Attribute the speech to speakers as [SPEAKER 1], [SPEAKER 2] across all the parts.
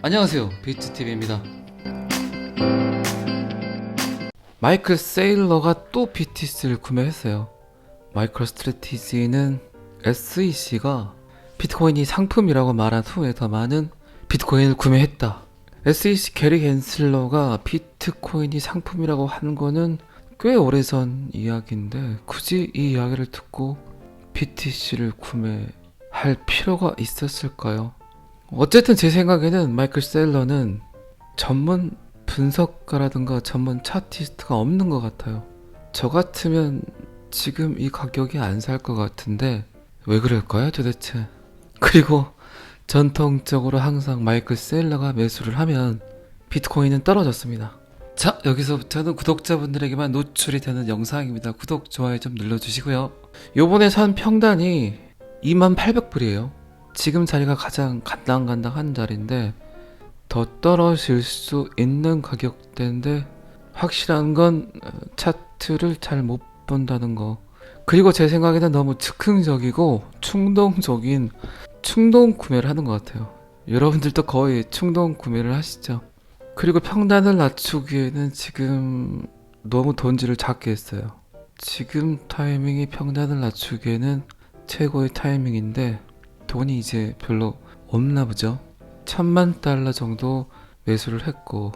[SPEAKER 1] 안녕하세요, 비트TV입니다. 마이클 세일러가 또 BTC를 구매했어요. 마이크로스트래티지는 SEC가 비트코인이 상품이라고 말한 후에 더 많은 비트코인을 구매했다. SEC 게리 겐슬러가 비트코인이 상품이라고 한 거는 꽤 오래전 이야기인데 굳이 이 이야기를 듣고 BTC를 구매할 필요가 있었을까요? 어쨌든 제 생각에는 마이클 세일러는 전문 분석가라든가 전문 차티스트가 없는 것 같아요. 저 같으면 지금 이 가격이 안 살 것 같은데 왜 그럴까요 도대체? 그리고 전통적으로 항상 마이클 세일러가 매수를 하면 비트코인은 떨어졌습니다. 자, 여기서부터는 구독자분들에게만 노출이 되는 영상입니다. 구독, 좋아요 좀 눌러주시고요. 요번에 산 평단이 28,000불이에요. 지금 자리가 가장 간당간당한 자리인데 더 떨어질 수 있는 가격대인데 확실한 건 차트를 잘 못 본다는 거. 그리고 제 생각에는 너무 즉흥적이고 충동적인 충동 구매를 하는 것 같아요. 여러분들도 거의 충동 구매를 하시죠. 그리고 평단을 낮추기에는 지금 너무 돈지를 작게 했어요. 지금 타이밍이 평단을 낮추기에는 최고의 타이밍인데 돈이 이제 별로 없나 보죠. $10,000 정도 매수를 했고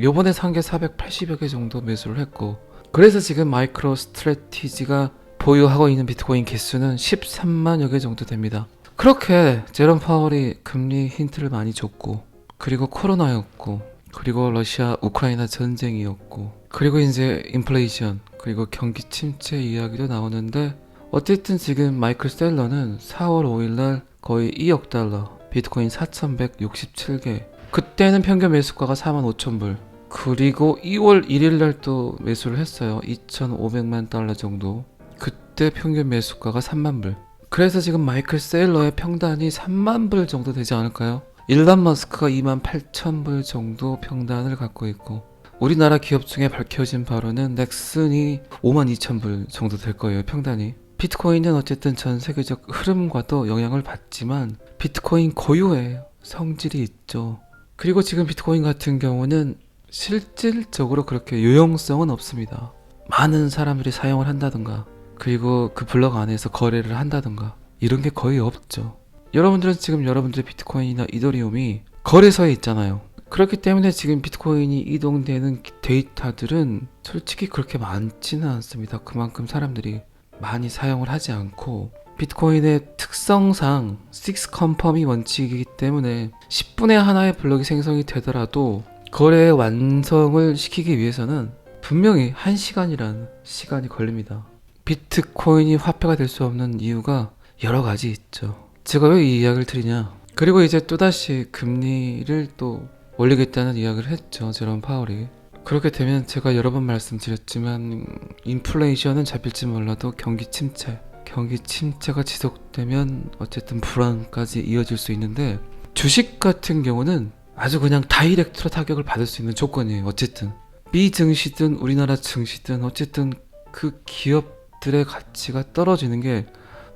[SPEAKER 1] 요번에 산 게 480여 개 정도 매수를 했고 그래서 지금 마이크로 스트래티지가 보유하고 있는 비트코인 개수는 13만여 개 정도 됩니다. 그렇게 제롬 파월이 금리 힌트를 많이 줬고 그리고 코로나였고 그리고 러시아 우크라이나 전쟁이었고 그리고 이제 인플레이션 그리고 경기 침체 이야기도 나오는데 어쨌든 지금 마이클 셀러는 4월 5일날 거의 $2억 비트코인 4,167개 그때는 평균 매수가가 45,000불 그리고 2월 1일날 또 매수를 했어요. $2,500만 정도 그때 평균 매수가가 30,000불 그래서 지금 마이클 세일러의 평단이 30,000불 정도 되지 않을까요? 일론 머스크가 28,000불 정도 평단을 갖고 있고 우리나라 기업 중에 밝혀진 바로는 넥슨이 52,000불 정도 될 거예요. 평단이. 비트코인은 어쨌든 전 세계적 흐름과도 영향을 받지만 비트코인 고유의 성질이 있죠. 그리고 지금 비트코인 같은 경우는 실질적으로 그렇게 유용성은 없습니다. 많은 사람들이 사용을 한다든가 그리고 그 블록 안에서 거래를 한다든가 이런 게 거의 없죠. 여러분들은 지금 여러분들의 비트코인이나 이더리움이 거래소에 있잖아요. 그렇기 때문에 지금 비트코인이 이동되는 데이터들은 솔직히 그렇게 많지는 않습니다. 그만큼 사람들이 많이 사용을 하지 않고 비트코인의 특성상 6 컨펌이 원칙이기 때문에 10분의 하나의 블록이 생성이 되더라도 거래의 완성을 시키기 위해서는 분명히 1시간이라는 시간이 걸립니다. 비트코인이 화폐가 될 수 없는 이유가 여러 가지 있죠. 제가 왜 이 이야기를 드리냐. 그리고 이제 또다시 금리를 또 올리겠다는 이야기를 했죠. 제롬 파월이. 그렇게 되면 제가 여러 번 말씀드렸지만 인플레이션은 잡힐지 몰라도 경기 침체가 지속되면 어쨌든 불안까지 이어질 수 있는데 주식 같은 경우는 아주 그냥 다이렉트로 타격을 받을 수 있는 조건이에요. 어쨌든 미증시든 우리나라 증시든 어쨌든 그 기업들의 가치가 떨어지는 게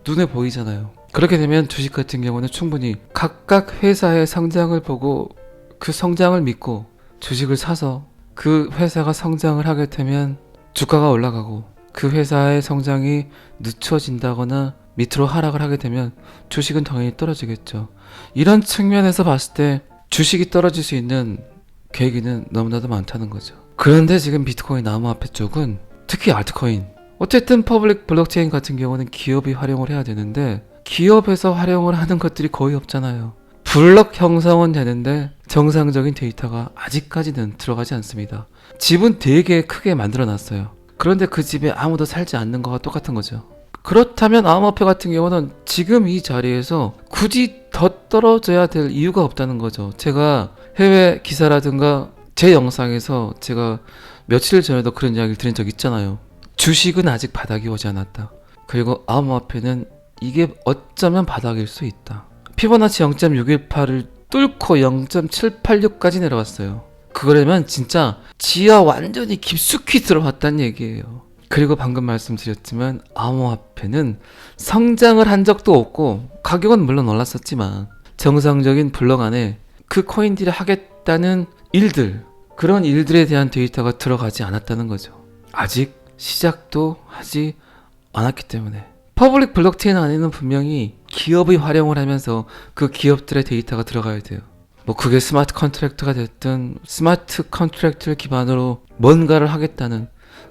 [SPEAKER 1] 눈에 보이잖아요. 그렇게 되면 주식 같은 경우는 충분히 각각 회사의 성장을 보고 그 성장을 믿고 주식을 사서 그 회사가 성장을 하게 되면 주가가 올라가고 그 회사의 성장이 늦춰진다거나 밑으로 하락을 하게 되면 주식은 당연히 떨어지겠죠. 이런 측면에서 봤을 때 주식이 떨어질 수 있는 계기는 너무나도 많다는 거죠. 그런데 지금 비트코인 암호화폐 쪽은 특히 알트코인 어쨌든 퍼블릭 블록체인 같은 경우는 기업이 활용을 해야 되는데 기업에서 활용을 하는 것들이 거의 없잖아요. 블록 형성은 되는데 정상적인 데이터가 아직까지는 들어가지 않습니다. 집은 되게 크게 만들어 놨어요. 그런데 그 집에 아무도 살지 않는 거와 똑같은 거죠. 그렇다면 암호화폐 같은 경우는 지금 이 자리에서 굳이 더 떨어져야 될 이유가 없다는 거죠. 제가 해외 기사라든가 제 영상에서 제가 며칠 전에도 그런 이야기를 드린 적 있잖아요. 주식은 아직 바닥이 오지 않았다. 그리고 암호화폐는 이게 어쩌면 바닥일 수 있다. 피보나치 0.618을 뚫고 0.786까지 내려왔어요. 그러면 진짜 지하 완전히 깊숙이 들어왔다는 얘기예요. 그리고 방금 말씀드렸지만 암호화폐는 성장을 한 적도 없고 가격은 물론 올랐었지만 정상적인 블록 안에 그 코인들이 하겠다는 일들, 그런 일들에 대한 데이터가 들어가지 않았다는 거죠. 아직 시작도 하지 않았기 때문에. 퍼블릭 블록체인 안에는 분명히 기업이 활용을 하면서 그 기업들의 데이터가 들어가야 돼요. 뭐 그게 스마트 컨트랙트가 됐든 스마트 컨트랙트를 기반으로 뭔가를 하겠다는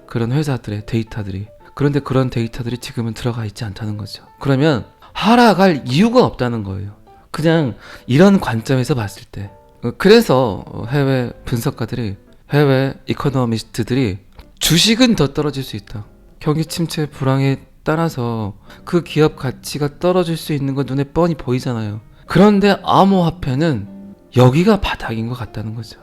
[SPEAKER 1] 그런 회사들의 데이터들이, 그런데 그런 데이터들이 지금은 들어가 있지 않다는 거죠. 그러면 하락할 이유가 없다는 거예요. 그냥 이런 관점에서 봤을 때. 그래서 해외 분석가들이, 해외 이코노미스트들이 주식은 더 떨어질 수 있다, 경기 침체 불황에 따라서 그 기업 가치가 떨어질 수 있는 건 눈에 뻔히 보이잖아요. 그런데 암호화폐는 여기가 바닥인 것 같다는 거죠.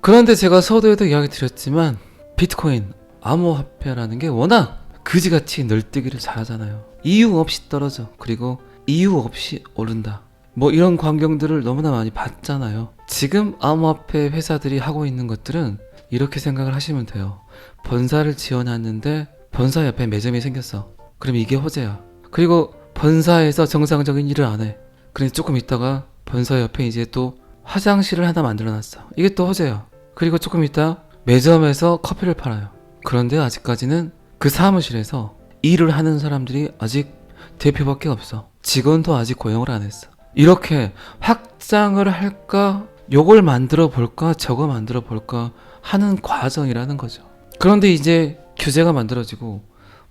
[SPEAKER 1] 그런데 제가 서두에도 이야기 드렸지만 비트코인, 암호화폐라는 게 워낙 그지같이 널뛰기를 잘하잖아요. 이유 없이 떨어져, 그리고 이유 없이 오른다, 뭐 이런 광경들을 너무나 많이 봤잖아요. 지금 암호화폐 회사들이 하고 있는 것들은 이렇게 생각을 하시면 돼요. 번사를 지어놨는데 번사 옆에 매점이 생겼어. 그럼 이게 호재야. 그리고 번사에서 정상적인 일을 안 해. 그래서 조금 있다가 번사 옆에 이제 또 화장실을 하나 만들어놨어. 이게 또 호재야. 그리고 조금 있다 매점에서 커피를 팔아요. 그런데 아직까지는 그 사무실에서 일을 하는 사람들이 아직 대표밖에 없어. 직원도 아직 고용을 안 했어. 이렇게 확장을 할까, 요걸 만들어 볼까, 저거 만들어 볼까 하는 과정이라는 거죠. 그런데 이제 규제가 만들어지고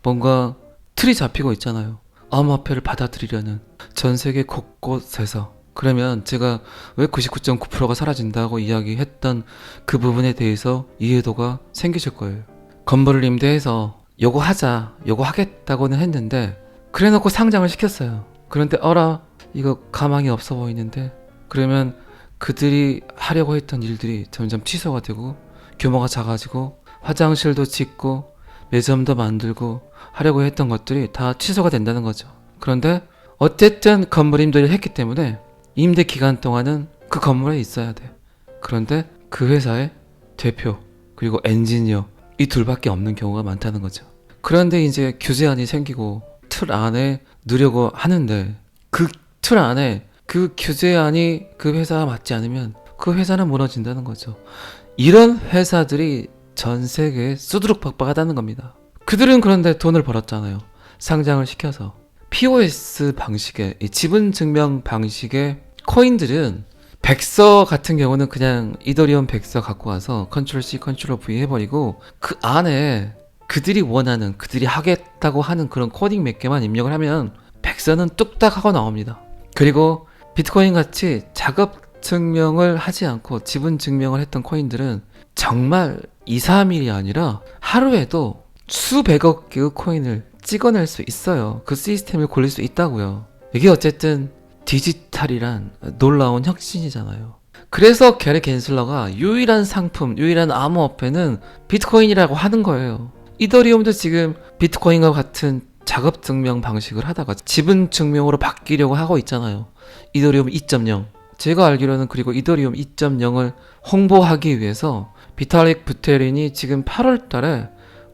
[SPEAKER 1] 뭔가 틀이 잡히고 있잖아요. 암호화폐를 받아들이려는 전 세계 곳곳에서. 그러면 제가 왜 99.9%가 사라진다고 이야기했던 그 부분에 대해서 이해도가 생기실 거예요. 건물을 임대해서 요거 하자, 요거 하겠다고는 했는데 그래놓고 상장을 시켰어요. 그런데 어라, 이거 가망이 없어 보이는데. 그러면 그들이 하려고 했던 일들이 점점 취소가 되고 규모가 작아지고 화장실도 짓고 매점도 만들고 하려고 했던 것들이 다 취소가 된다는 거죠. 그런데 어쨌든 건물 임대를 했기 때문에 임대 기간 동안은 그 건물에 있어야 돼. 그런데 그 회사의 대표 그리고 엔지니어, 이 둘밖에 없는 경우가 많다는 거죠. 그런데 이제 규제안이 생기고 틀 안에 넣으려고 하는데 그 틀 안에 그 규제안이 그 회사와 맞지 않으면 그 회사는 무너진다는 거죠. 이런 회사들이 전 세계에 수두룩박박하다는 겁니다. 그들은 그런데 돈을 벌었잖아요. 상장을 시켜서. POS 방식의, 이 지분 증명 방식의 코인들은 백서 같은 경우는 그냥 이더리움 백서 갖고 와서 컨트롤 C, 컨트롤 V 해버리고 그 안에 그들이 원하는, 그들이 하겠다고 하는 그런 코딩 몇 개만 입력을 하면 백서는 뚝딱 하고 나옵니다. 그리고 비트코인 같이 작업 증명을 하지 않고 지분 증명을 했던 코인들은 정말 2, 3일이 아니라 하루에도 수백억 개의 코인을 찍어낼 수 있어요. 그 시스템을 굴릴 수 있다고요. 이게 어쨌든 디지털이란 놀라운 혁신이잖아요. 그래서 게리 겐슬러가 유일한 상품, 유일한 암호화폐는 비트코인이라고 하는 거예요. 이더리움도 지금 비트코인과 같은 작업 증명 방식을 하다가 지분 증명으로 바뀌려고 하고 있잖아요. 이더리움 2.0. 제가 알기로는 그리고 이더리움 2.0을 홍보하기 위해서 비탈릭 부테린이 지금 8월 달에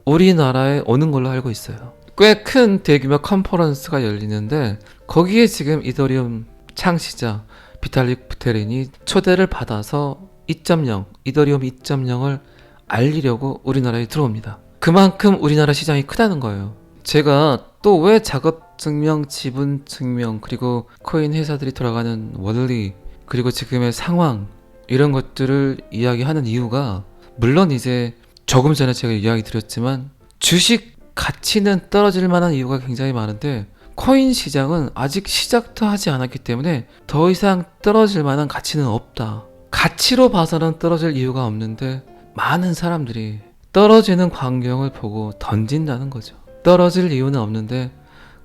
[SPEAKER 1] 우리나라에 오는 걸로 알고 있어요. 꽤 큰 대규모 컨퍼런스가 열리는데 거기에 지금 이더리움 창시자 비탈릭 부테린이 초대를 받아서 2.0, 이더리움 2.0을 알리려고 우리나라에 들어옵니다. 그만큼 우리나라 시장이 크다는 거예요. 제가 또 왜 작업 증명, 지분 증명, 그리고 코인 회사들이 돌아가는 원리, 그리고 지금의 상황, 이런 것들을 이야기하는 이유가, 물론 이제 조금 전에 제가 이야기 드렸지만 주식 가치는 떨어질 만한 이유가 굉장히 많은데 코인 시장은 아직 시작도 하지 않았기 때문에 더 이상 떨어질 만한 가치는 없다. 가치로 봐서는 떨어질 이유가 없는데 많은 사람들이 떨어지는 광경을 보고 던진다는 거죠. 떨어질 이유는 없는데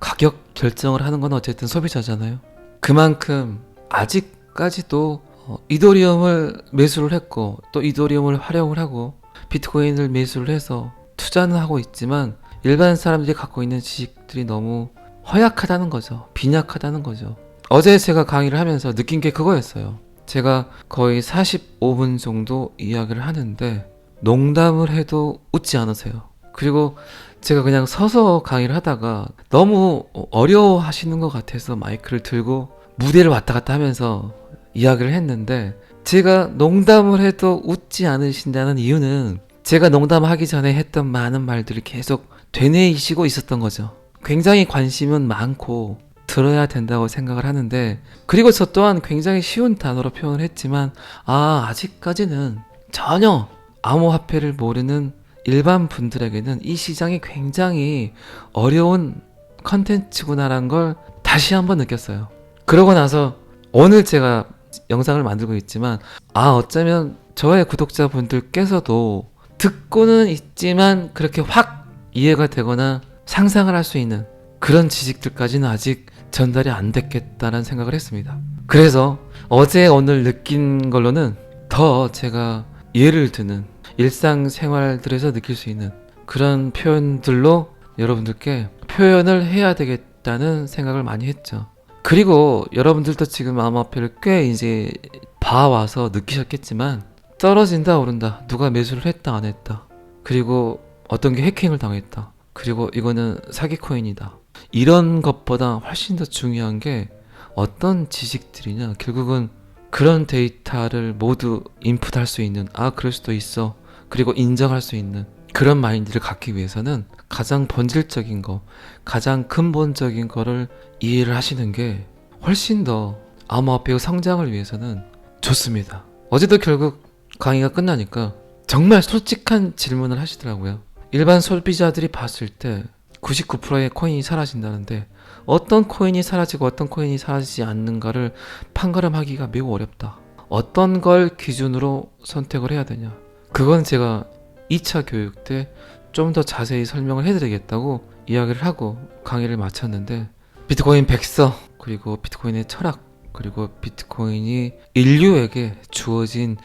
[SPEAKER 1] 가격 결정을 하는 건 어쨌든 소비자잖아요. 그만큼 아직까지도 이더리움을 매수를 했고 또 이더리움을 활용을 하고 비트코인을 매수를 해서 투자는 하고 있지만 일반 사람들이 갖고 있는 지식들이 너무 허약하다는 거죠. 빈약하다는 거죠. 어제 제가 강의를 하면서 느낀 게 그거였어요. 제가 거의 45분 정도 이야기를 하는데 농담을 해도 웃지 않으세요. 그리고 제가 그냥 서서 강의를 하다가 너무 어려워하시는 것 같아서 마이크를 들고 무대를 왔다 갔다 하면서 이야기를 했는데 제가 농담을 해도 웃지 않으신다는 이유는 제가 농담하기 전에 했던 많은 말들을 계속 되뇌이시고 있었던 거죠. 굉장히 관심은 많고 들어야 된다고 생각을 하는데, 그리고 저 또한 굉장히 쉬운 단어로 표현을 했지만 아직까지는 전혀 암호화폐를 모르는 일반 분들에게는 이 시장이 굉장히 어려운 컨텐츠구나라는 걸 다시 한번 느꼈어요. 그러고 나서 오늘 제가 영상을 만들고 있지만 어쩌면 저의 구독자분들께서도 듣고는 있지만 그렇게 확 이해가 되거나 상상을 할 수 있는 그런 지식들까지는 아직 전달이 안 됐겠다는 생각을 했습니다. 그래서 어제 오늘 느낀 걸로는 더 제가 예를 드는 일상생활들에서 느낄 수 있는 그런 표현들로 여러분들께 표현을 해야 되겠다는 생각을 많이 했죠. 그리고 여러분들도 지금 암호화폐를 꽤 이제 봐와서 느끼셨겠지만 떨어진다 오른다, 누가 매수를 했다 안 했다, 그리고 어떤 게 해킹을 당했다, 그리고 이거는 사기 코인이다, 이런 것보다 훨씬 더 중요한 게 어떤 지식들이냐, 결국은 그런 데이터를 모두 인풋할 수 있는, 그럴 수도 있어, 그리고 인정할 수 있는 그런 마인드를 갖기 위해서는 가장 본질적인 거, 가장 근본적인 거를 이해를 하시는 게 훨씬 더 암호화폐의 성장을 위해서는 좋습니다. 어제도 결국 강의가 끝나니까 정말 솔직한 질문을 하시더라고요. 일반 소비자들이 봤을 때 99%의 코인이 사라진다는데 어떤 코인이 사라지고 어떤 코인이 사라지지 않는가를 판가름하기가 매우 어렵다. 어떤 걸 기준으로 선택을 해야 되냐. 그건 제가 2차 교육 때 좀 더 자세히 설명을 해드리겠다고 이야기를 하고 강의를 마쳤는데, 비트코인 백서, 그리고 비트코인의 철학, 그리고 비트코인이 인류에게 주어진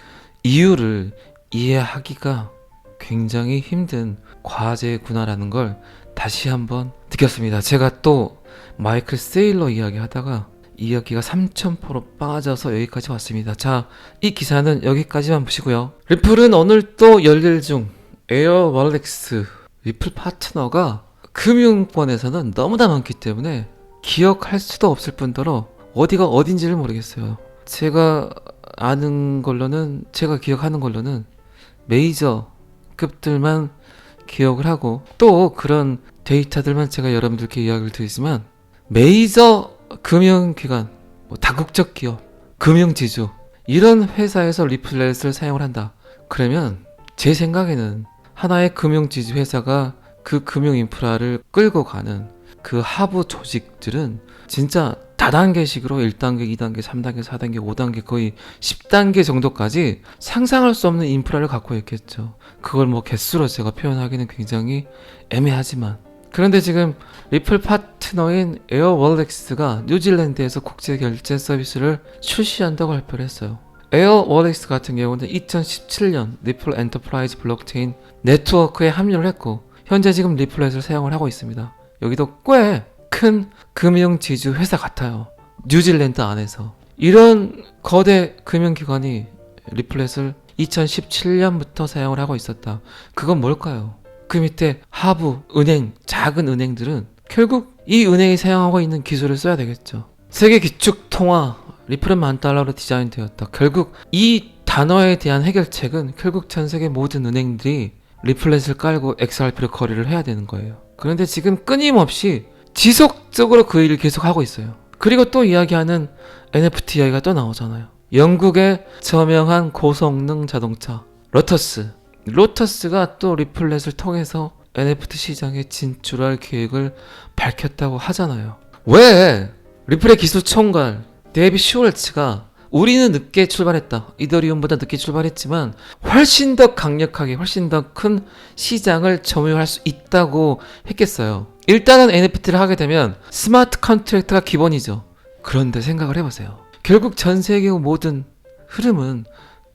[SPEAKER 1] 이유를 이해하기가 굉장히 힘든 과제구나라는 걸 다시 한번 느꼈습니다. 제가 또 마이클 세일러 이야기 하다가 이야기가 3000% 빠져서 여기까지 왔습니다. 자, 이 기사는 여기까지만 보시고요. 리플은 오늘 또 열일 중 에어월렉스 리플 파트너가 금융권에서는 너무나 많기 때문에 기억할 수도 없을 뿐더러 어디가 어딘지를 모르겠어요. 제가 아는 걸로는, 제가 기억하는 걸로는 메이저 급들만 기억을 하고, 또 그런 데이터들만 제가 여러분들께 이야기를 드리지만 메이저 금융기관, 다국적 기업, 금융지주, 이런 회사에서 리플렛을 사용을 한다. 그러면 제 생각에는 하나의 금융지주 회사가 그 금융 인프라를 끌고 가는 그 하부 조직들은 진짜 다단계식으로 1단계, 2단계, 3단계, 4단계, 5단계, 거의 10단계 정도까지 상상할 수 없는 인프라를 갖고 있겠죠. 그걸 개수로 제가 표현하기는 굉장히 애매하지만, 그런데 지금 리플 파트너인 에어월렉스가 뉴질랜드에서 국제 결제 서비스를 출시한다고 발표를 했어요. 에어월렉스 같은 경우는 2017년 리플 엔터프라이즈 블록체인 네트워크에 합류를 했고 현재 지금 리플렛을 사용을 하고 있습니다. 여기도 꽤 큰 금융지주 회사 같아요. 뉴질랜드 안에서. 이런 거대 금융기관이 리플렛을 2017년부터 사용을 하고 있었다. 그건 뭘까요? 그 밑에 하부, 은행, 작은 은행들은 결국 이 은행이 사용하고 있는 기술을 써야 되겠죠. 세계 기축 통화, 리플은 $10,000로 디자인되었다. 결국 이 단어에 대한 해결책은 결국 전 세계 모든 은행들이 리플렛을 깔고 XRP로 거래를 해야 되는 거예요. 그런데 지금 끊임없이 지속적으로 그 일을 계속하고 있어요. 그리고 또 이야기하는 NFT 이야기가 또 나오잖아요. 영국의 저명한 고성능 자동차 로터스가 또 리플렛을 통해서 NFT 시장에 진출할 계획을 밝혔다고 하잖아요. 왜 리플의 기술 총괄 데이빗 슈월츠가 우리는 늦게 출발했다, 이더리움보다 늦게 출발했지만 훨씬 더 강력하게, 훨씬 더 큰 시장을 점유할 수 있다고 했겠어요. 일단은 NFT를 하게 되면 스마트 컨트랙트가 기본이죠. 그런데 생각을 해보세요. 결국 전 세계의 모든 흐름은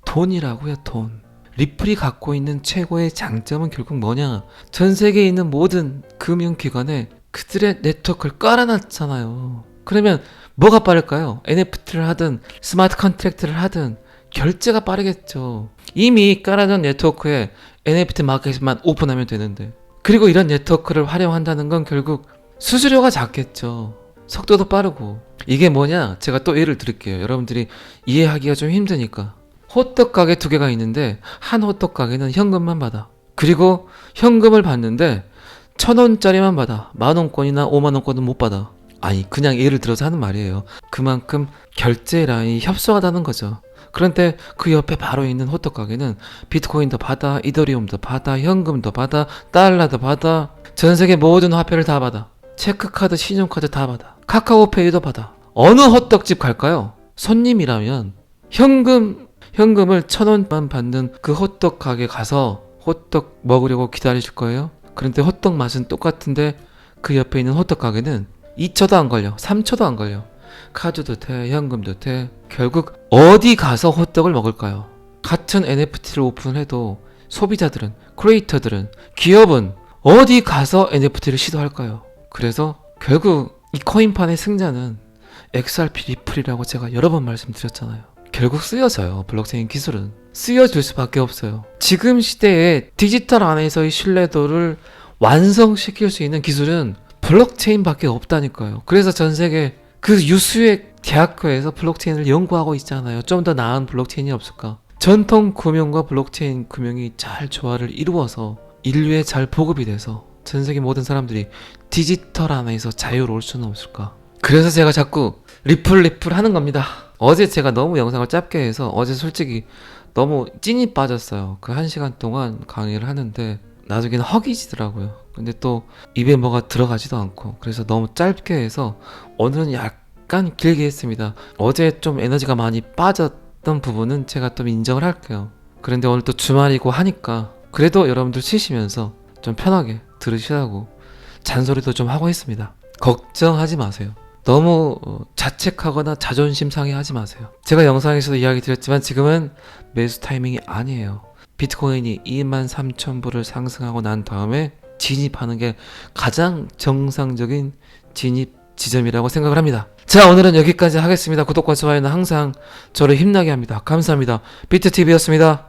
[SPEAKER 1] 돈이라고요. 돈. 리플이 갖고 있는 최고의 장점은 결국 뭐냐? 전 세계에 있는 모든 금융기관에 그들의 네트워크를 깔아놨잖아요. 그러면 뭐가 빠를까요? NFT를 하든 스마트 컨트랙트를 하든 결제가 빠르겠죠. 이미 깔아놓은 네트워크에 NFT 마켓만 오픈하면 되는데, 그리고 이런 네트워크를 활용한다는 건 결국 수수료가 작겠죠. 속도도 빠르고. 이게 뭐냐? 제가 또 예를 들을게요. 여러분들이 이해하기가 좀 힘드니까. 호떡 가게 두 개가 있는데 한 호떡 가게는 현금만 받아. 그리고 현금을 받는데 1,000원짜리만 받아. 10,000원권이나 50,000원권은 못 받아. 아니 그냥 예를 들어서 하는 말이에요. 그만큼 결제 라인이 협소하다는 거죠. 그런데 그 옆에 바로 있는 호떡 가게는 비트코인도 받아, 이더리움도 받아, 현금도 받아, 달러도 받아, 전 세계 모든 화폐를 다 받아. 체크카드, 신용카드 다 받아. 카카오페이도 받아. 어느 호떡집 갈까요? 손님이라면 현금을 1,000원만 받는 그 호떡 가게 가서 호떡 먹으려고 기다리실 거예요? 그런데 호떡 맛은 똑같은데 그 옆에 있는 호떡 가게는 2초도 안 걸려. 3초도 안 걸려. 카드도 돼, 현금도 돼. 결국 어디 가서 호떡을 먹을까요? 같은 NFT를 오픈해도 소비자들은, 크리에이터들은, 기업은 어디 가서 NFT를 시도할까요? 그래서 결국 이 코인판의 승자는 XRP 리플이라고 제가 여러 번 말씀드렸잖아요. 결국 쓰여져요. 블록체인 기술은 쓰여질 수밖에 없어요. 지금 시대에 디지털 안에서의 신뢰도를 완성시킬 수 있는 기술은 블록체인밖에 없다니까요. 그래서 전 세계 그 유수의 대학교에서 블록체인을 연구하고 있잖아요. 좀 더 나은 블록체인이 없을까? 전통 금융과 블록체인 금융이 잘 조화를 이루어서 인류에 잘 보급이 돼서 전 세계 모든 사람들이 디지털 안에서 자유로울 수는 없을까? 그래서 제가 자꾸 리플 하는 겁니다. 어제 제가 너무 영상을 짧게 해서 어제 솔직히 너무 찐이 빠졌어요. 그 1시간 동안 강의를 하는데 나중에는 허기지더라고요. 근데 또 입에 뭐가 들어가지도 않고 그래서 너무 짧게 해서 오늘은 약간 길게 했습니다. 어제 좀 에너지가 많이 빠졌던 부분은 제가 좀 인정을 할게요. 그런데 오늘 또 주말이고 하니까 그래도 여러분들 쉬시면서 좀 편하게 들으시라고 잔소리도 좀 하고 있습니다. 걱정하지 마세요. 너무 자책하거나 자존심 상해하지 마세요. 제가 영상에서도 이야기 드렸지만 지금은 매수 타이밍이 아니에요. 비트코인이 23,000불을 상승하고 난 다음에 진입하는 게 가장 정상적인 진입 지점이라고 생각을 합니다. 자, 오늘은 여기까지 하겠습니다. 구독과 좋아요는 항상 저를 힘나게 합니다. 감사합니다. 비트TV였습니다.